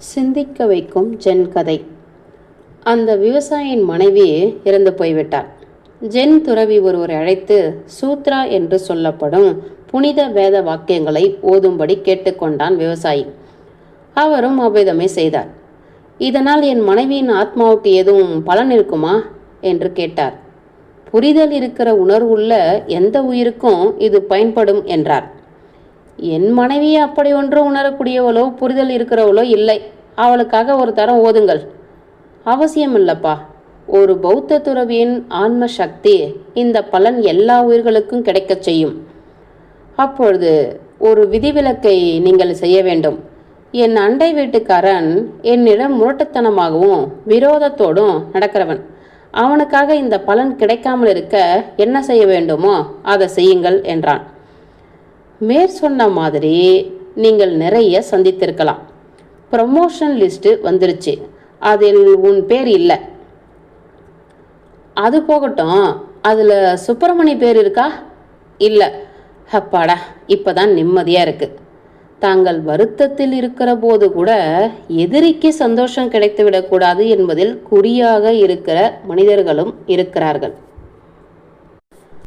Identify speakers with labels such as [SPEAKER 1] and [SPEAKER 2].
[SPEAKER 1] சிந்திக்க வைக்கும் ஜென் கதை. அந்த விவசாயியின் மனைவி இறந்து போய்விட்டார். ஜென் துறவி ஒருவரை அழைத்து சூத்ரா என்று சொல்லப்படும் புனித வேத வாக்கியங்களை ஓதும்படி கேட்டுக்கொண்டான் விவசாயி. அவரும் அவ்விதமே செய்தார். இதனால் என் மனைவியின் ஆத்மாவுக்கு எதுவும் பலன் இருக்குமா என்று கேட்டார். புரிதல் இருக்கிற உணர்வுள்ள எந்த உயிருக்கும் இது பயன்படும் என்றார். என் மனைவி அப்படி ஒன்று உணரக்கூடியவளோ புரிதல் இருக்கிறவளோ இல்லை. அவளுக்காக ஒரு தரம் ஓதுங்கள். அவசியம் இல்லப்பா. ஒரு பௌத்த துறவியின் ஆன்ம சக்தி இந்த பலன் எல்லா உயிர்களுக்கும் கிடைக்கச் செய்யும். அப்பொழுது ஒரு விதிவிலக்கை நீங்கள் செய்ய வேண்டும். என் அண்டை வீட்டுக்காரன் என்னிடம் முரட்டுத்தனமாகவும் விரோதத்தோடும் நடக்கிறவன். அவனுக்காக இந்த பலன் கிடைக்காமல் இருக்க என்ன செய்ய வேண்டுமோ அதை செய்யுங்கள் என்றான். மேற்சொன்ன மாதிரி நீங்கள் நிறைய சந்தித்திருக்கலாம். ப்ரமோஷன் லிஸ்ட்டு வந்துருச்சு, அதில் உன் பேர் இல்லை. அது போகட்டும், அதில் சுப்பிரமணி பேர் இருக்கா? இல்லை. அப்பாடா, இப்போதான் நிம்மதியாக இருக்குது. தாங்கள் வருத்தத்தில் இருக்கிற போது கூட எதிரிக்கு சந்தோஷம் கிடைத்து விடக்கூடாது என்பதில் குறியாக இருக்கிற மனிதர்களும் இருக்கிறார்கள்.